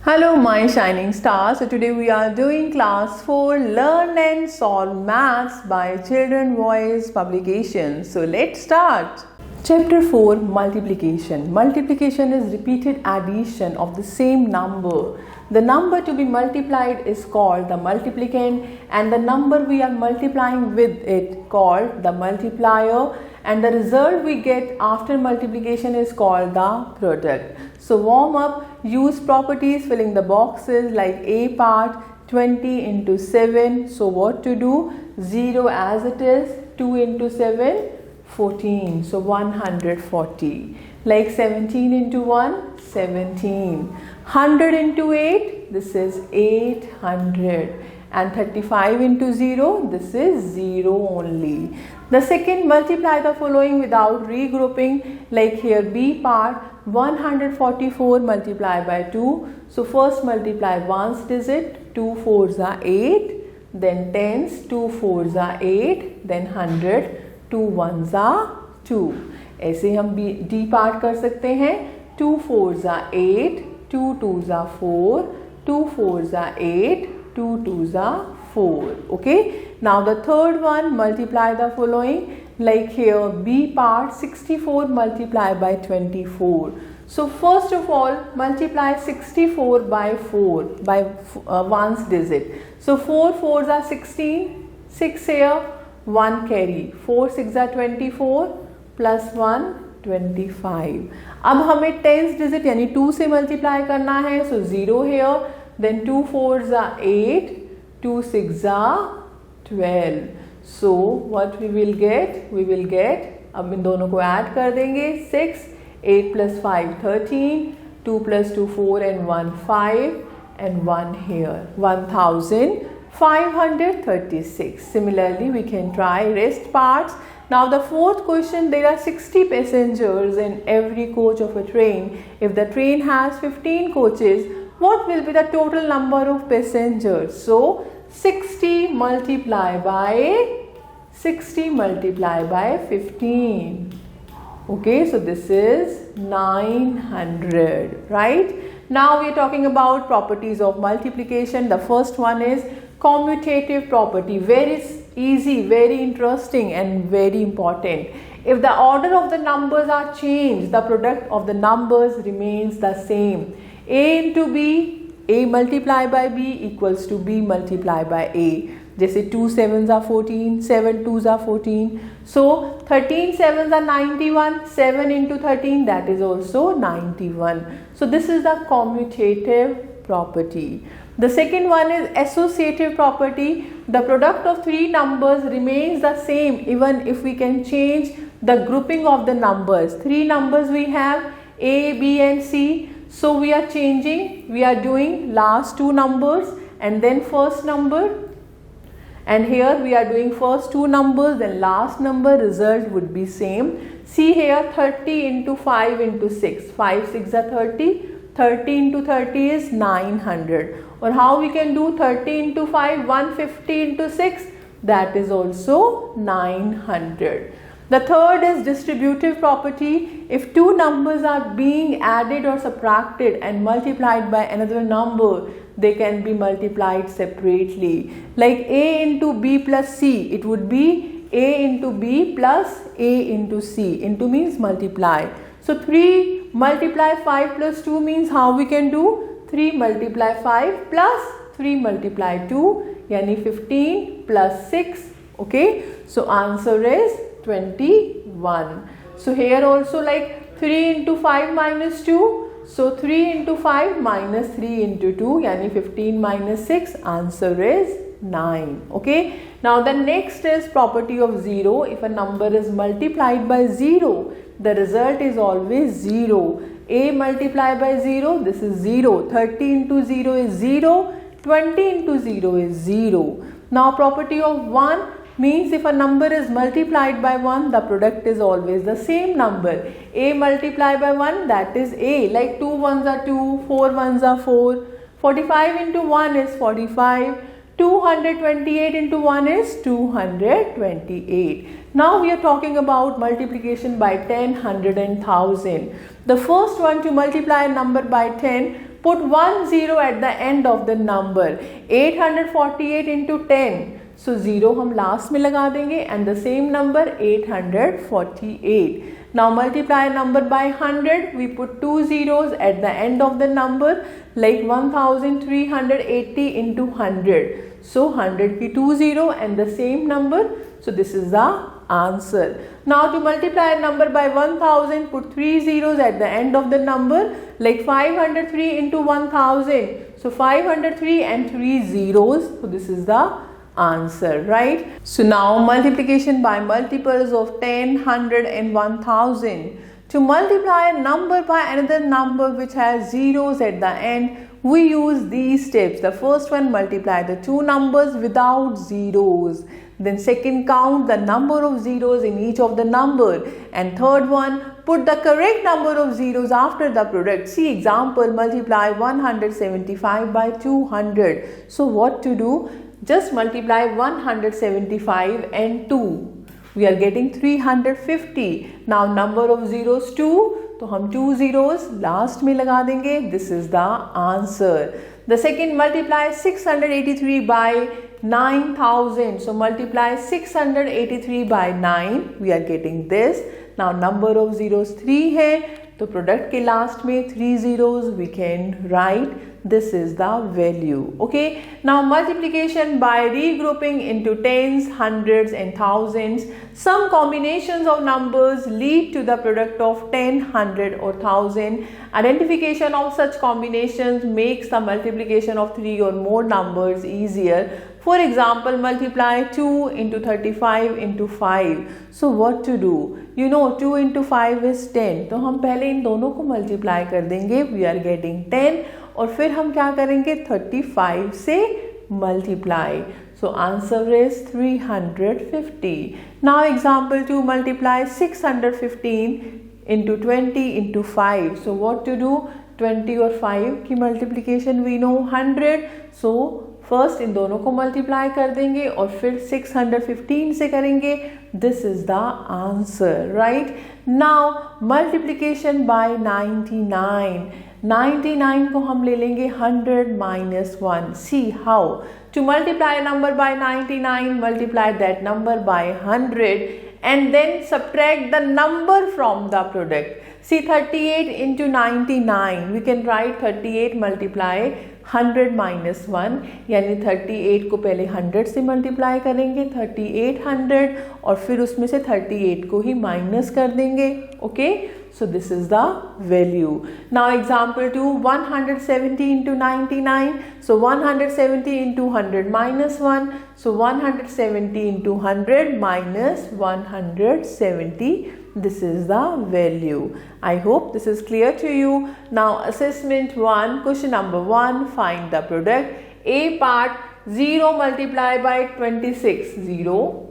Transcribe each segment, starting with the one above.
Hello my shining stars. So today we are doing class 4 Learn and Solve Maths by Children Voice Publication. So let's start. Chapter 4 Multiplication. Multiplication is repeated addition of the same number. The number to be multiplied is called the multiplicand and the number we are multiplying with it called the multiplier, and the result we get after multiplication is called the product. So warm up, use properties filling the boxes like A part 20 into 7. So what to do? 0 as it is, 2 into 7, 14. So 140. Like 17 into 1, 17. 100 into 8, this is 800. And 35 into 0, this is 0 only. The second, multiply the following without regrouping, like here B part 144 multiplied by 2. So first multiply ones digit, 2 fours are 8, then tens, 2 fours are 8, then 100, 2 ones are 2. ऐसे हम D part कर सकते हैं, 2 fours are 8, 2 twos are 4, 2 fours are 8, 2 twos are 4. Okay. Now the third one, multiply the following, like here B part 64 multiplied by 24. So first of all, multiply 64 by 4 by ones digit. So 4 fours are 16, 6 here, 1 carry, 4 6 are 24 plus 1 25. अब हमें tens digit यानी 2 से multiply करना है. So 0 here, then 2 fours are 8, 2 6 are 12. So what we will get? We will get, अब इन दोनों को add कर देंगे, 6, 8 plus 5 13, 2 plus 2 4 and 1 5 and 1 here, 1536. Similarly we can try rest parts. Now the fourth question, there are 60 passengers in every coach of a train. If the train has 15 coaches, what will be the total number of passengers? So 60 multiplied by 15. Okay, so this is 900, right? Now we are talking about properties of multiplication. The first one is commutative property. Very easy, very interesting and very important. If the order of the numbers are changed, the product of the numbers remains the same. A into B, A multiplied by B equals to B multiplied by A. जैसे 2 sevens are 14, 7 twos are 14. So 13 sevens are 91, 7 into 13, that is also 91. So this is the commutative property. The second one is associative property. The product of three numbers remains the same even if we can change the grouping of the numbers. Three numbers we have, A, B and C. So we are changing, we are doing last two numbers and then first number. And here we are doing first two numbers, then last number, result would be same. See here, 30 into 5 into 6. 5 6 are 30. 30 into 30 is 900. Or how we can do 30 into 5, 150 into 6, that is also 900. The third is distributive property. If two numbers are being added or subtracted and multiplied by another number, they can be multiplied separately. Like A into B plus C, it would be A into B plus A into C. Into means multiply. So 3 multiply 5 plus 2 means how we can do? 3 multiply 5 plus 3 multiply 2, yani 15 plus 6. Okay, so answer is 21. So here also like 3 into 5 minus 2. So 3 into 5 minus 3 into 2, yani 15 minus 6, answer is 9. Okay. Now the next is property of 0. If a number is multiplied by 0, the result is always 0. A multiplied by 0, this is 0. 30 into 0 is 0. 20 into 0 is 0. Now property of 1 means if a number is multiplied by 1, the product is always the same number. A multiplied by 1, that is A. Like 2 ones are 2, 4 ones are 4. 45 into 1 is 45. 228 into 1 is 228. Now we are talking about multiplication by 10, 100 and 1000. The first one, to multiply a number by 10, put 1 0 at the end of the number. 848 into 10, so 0 हम last में लगा देंगे and the same number 848. Now multiply a number by 100, we put 2 zeros at the end of the number, like 1380 into 100. So 100 की 2 0 and the same number, so this is the answer. Now to multiply a number by 1000, put 3 zeros at the end of the number, like 503 into 1000. So 503 and 3 zeros, so this is the answer, right? So now multiplication by multiples of 10, 100 and 1000. To multiply a number by another number which has zeros at the end, we use these steps. The first one, multiply the two numbers without zeros. Then second, count the number of zeros in each of the number. And third one, put the correct number of zeros after the product. See example, multiply 175 by 200. So what to do? Just multiply 175 and 2. We are getting 350. Now number of zeros 2. तो हम 2 zeros last में लगा देंगे. This is the answer. The second, multiply 683 by 9000. So multiply 683 by 9. We are getting this. Now number of zeros 3 है, तो product के last में 3 zeros we can write. This is the value. Okay. Now multiplication by regrouping into tens, hundreds and thousands. Some combinations of numbers lead to the product of 10, 100 or 1000. Identification of such combinations makes the multiplication of 3 or more numbers easier. For example, multiply 2 into 35 into 5. So what to do? You know 2 into 5 is 10. तो हम पहले इन दोनों को multiply कर देंगे. We are getting 10. और फिर हम क्या करेंगे? 35 से multiply. So answer is 350. Now example 2, multiply 615 into 20 into 5. So what to do? 20 और 5 की multiplication we know 100. So first in दोनों को मल्टीप्लाई कर देंगे और फिर 615 से करेंगे. This is the answer, right. Now multiplication bye 99. 99 को हम ले लेंगे 100 minus 1. See how to multiply number by 99. Multiply that number by 100 and then subtract the number from the product. See 38 into 99. We can write 38 multiply 100 minus 1. यानी 38 को पहले 100 से multiply करेंगे 3800 और फिर उसमें से 38 को ही माइनस कर देंगे. Okay. So this is the value. Now example 2, 170 into 99. So 170 into 100 minus 1. So 170 into 100 minus 170. This is the value. I hope this is clear to you. Now assessment 1, question number 1, find the product. A part, 0 multiplied by 26. 0.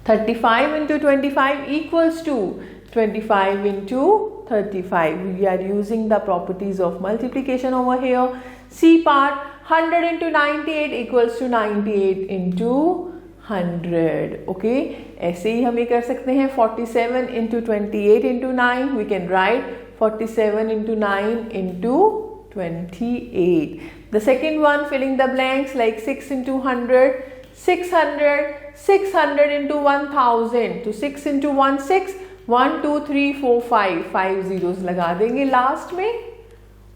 35 into 25 equals to 25 into 35. We are using the properties of multiplication over here. C part, 100 into 98 equals to 98 into 100. Okay. ऐसे ही हम ये कर सकते हैं. 47 into 28 into 9. We can write 47 into 9 into 28. The second one, filling the blanks, like 6 into 100. 600 into 1000. तो 6 into 1 6. 1 2 3 4 5 5 zeros लगा देंगे last में.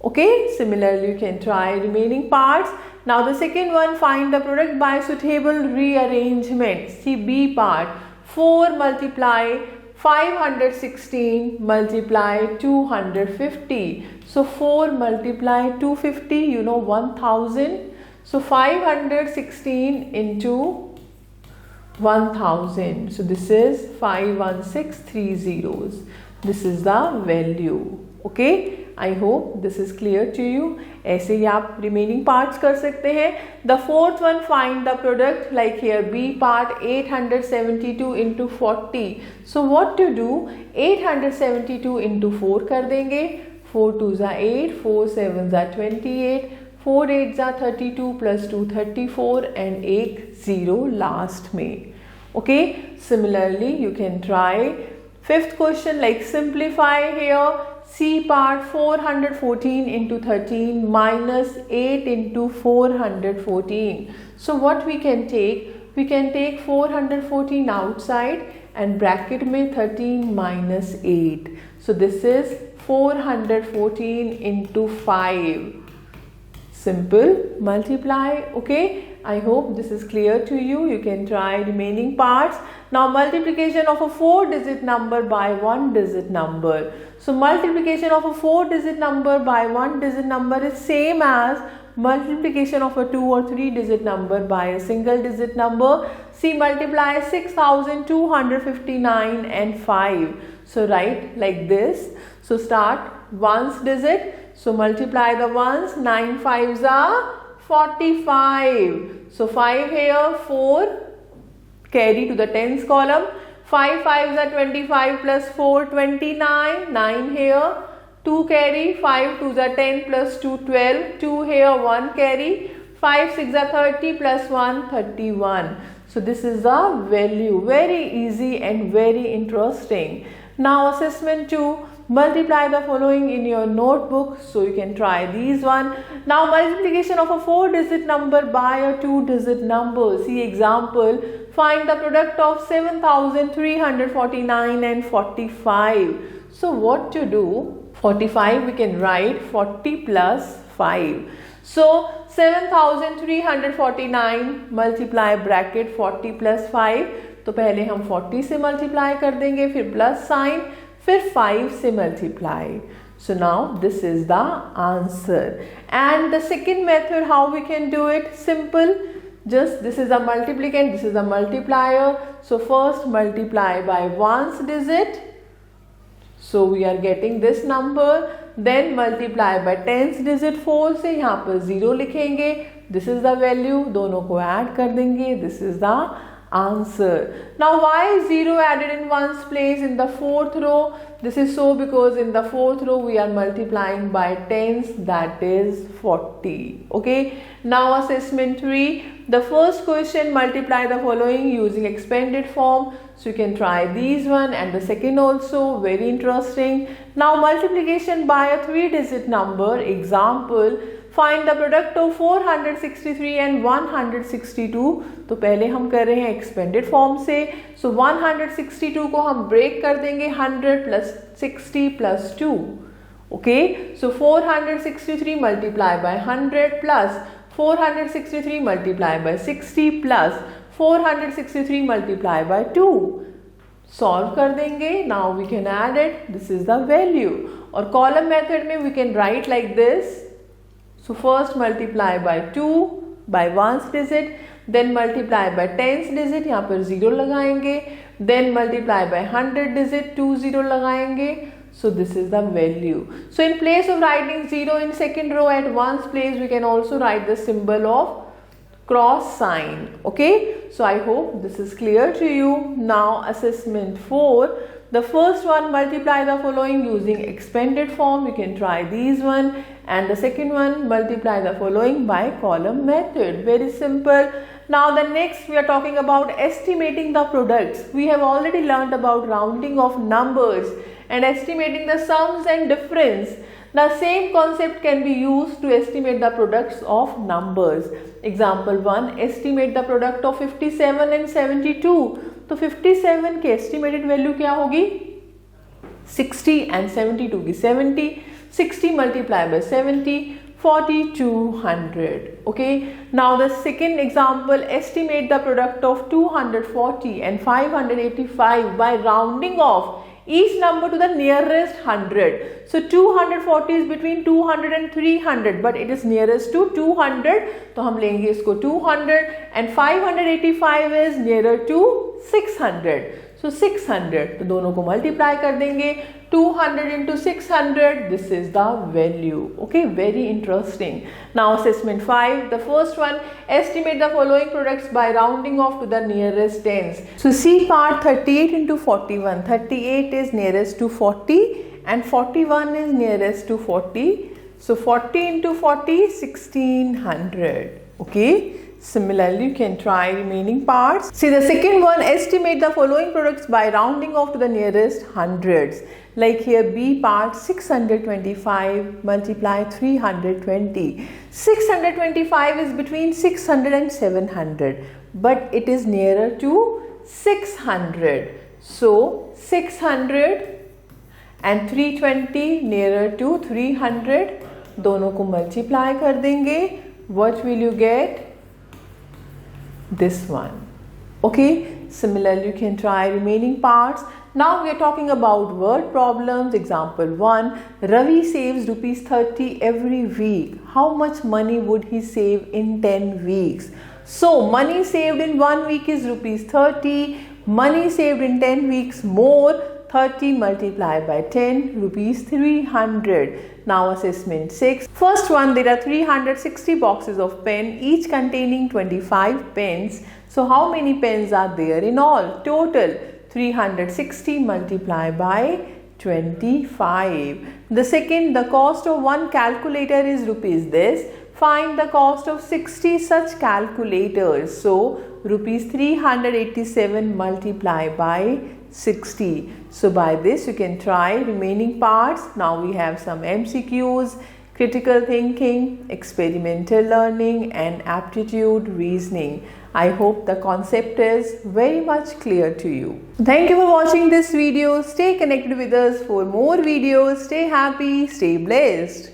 Okay. Similarly you can try remaining parts. Now the second one, find the product by suitable rearrangement. See B part, 4 multiply 516 multiply 250. So 4 multiply 250, you know 1000. So 516 into 1000. So this is 516 zeros. This is the value. Okay. I hope this is clear to you. ऐसे ही आप remaining parts कर सकते हैं. The fourth one, find the product, like here B part, 872 into 40. So what to do? 872 into 4 कर देंगे. 4 2s are 8, 4 7s are 28, 4 8s are 32 plus 2 34 and एक 0 last में. Okay. Similarly you can try. Fifth question, like simplify here. C part 414 into 13 minus 8 into 414. So what we can take? We can take 414 outside and bracket में 13 minus 8. So this is 414 into 5. Simple multiply. Okay, I hope this is clear to you. You can try remaining parts. Now multiplication of a 4-digit number by 1-digit number. So multiplication of a 4-digit number by 1-digit number is same as multiplication of a 2 or 3-digit number by a single-digit number. See, multiply 6259 and 5. So write like this. So start ones digit. So multiply the ones. 9 5s are 45. So 5 here, 4 carry to the tens column. 5 5s are 25 plus 4 29. 9 here. 2 carry, 5 2s are 10 plus 2 12, 2 here, 1 carry, 5 6 are 30 plus 1 31. So this is the value. Very easy and very interesting. Now assessment 2, multiply the following in your notebook. So you can try these one. Now multiplication of a 4-digit number by a 2-digit number. See example, find the product of 7349 and 45. So what to do? 45 we can write 40 plus 5. So 7349 multiply bracket 40 plus 5. तो पहले हम 40 से multiply कर देंगे, फिर plus sign, फिर 5 से multiply. So now this is the answer. And the second method, how we can do it? Simple. Just this is a multiplicand, this is a multiplier. So first multiply by ones digit. So we are getting this number. Then multiply by tens digit 4 से यहाँ पर 0 लिखेंगे. This is the value. दोनों को add कर देंगे. This is the answer. Now why is 0 added in ones place in the 4th row? This is so because in the 4th row we are multiplying by tens, that is 40. Okay. Now assessment 3. The first question, multiply the following using expanded form. So you can try these one, and the second also very interesting. Now multiplication by a 3-digit number. Example, find the product of 463 and 162. तो पहले हम कर रहे हैं expanded form से. So 162 को हम break कर देंगे 100 plus 60 plus 2. Okay. So 463 multiply by 100 plus 463 multiply by 60 plus 463 multiply by 2. Solve कर देंगे. Now we can add it. This is the value. और column method में we can write like this. So first multiply by 2 by ones digit, then multiply by tens digit, यहाँ पर 0 लगाएंगे, then multiply by 100 digit, 2 0 लगाएंगे. So this is the value. So in place of writing 0 in second row at ones place, we can also write the symbol of cross sign. Okay. So I hope this is clear to you. Now assessment 4. The first one, multiply the following using expanded form. You can try these one. And the second one, multiply the following by column method. Very simple. Now the next we are talking about estimating the products. We have already learned about rounding of numbers and estimating the sums and difference. The same concept can be used to estimate the products of numbers. Example 1, estimate the product of 57 and 72. तो 57 की estimated value क्या होगी? 60 and 72 की 70. 60 multiply by 70, 4200. Okay. Now the second example, estimate the product of 240 and 585 by rounding off each number to the nearest 100. So 240 is between 200 and 300, but it is nearest to 200. तो हम लेंगे इसको 200, and 585 is nearer to 600. So 600, तो दोनों को multiply कर देंगे. 200 into 600, this is the value. Okay, very interesting. Now assessment 5, the first one, estimate the following products by rounding off to the nearest tens. So see part 38 into 41. 38 is nearest to 40 and 41 is nearest to 40. So 40 into 40, 1600. Okay. Similarly, you can try remaining parts. See the second one, estimate the following products by rounding off to the nearest hundreds. Like here B part, 625 multiply 320. 625 is between 600 and 700, but it is nearer to 600. So 600 and 320 nearer to 300. दोनों को multiply कर देंगे. What will you get? This one. Okay. Similarly, you can try remaining parts. Now we are talking about word problems. Example 1. Ravi saves rupees 30 every week. How much money would he save in 10 weeks? So money saved in 1 week is rupees 30. Money saved in 10 weeks more. 30 multiplied by 10, rupees 300. Now assessment 6. First one, there are 360 boxes of pen, each containing 25 pens. So how many pens are there in all? Total 360 multiplied by 25. The second, the cost of one calculator is rupees this. Find the cost of 60 such calculators. So rupees 387 multiplied by 60. So by this you can try remaining parts. Now we have some MCQs, critical thinking, experimental learning and aptitude reasoning. I hope the concept is very much clear to you. Thank you for watching this video. Stay connected with us for more videos. Stay happy, stay blessed.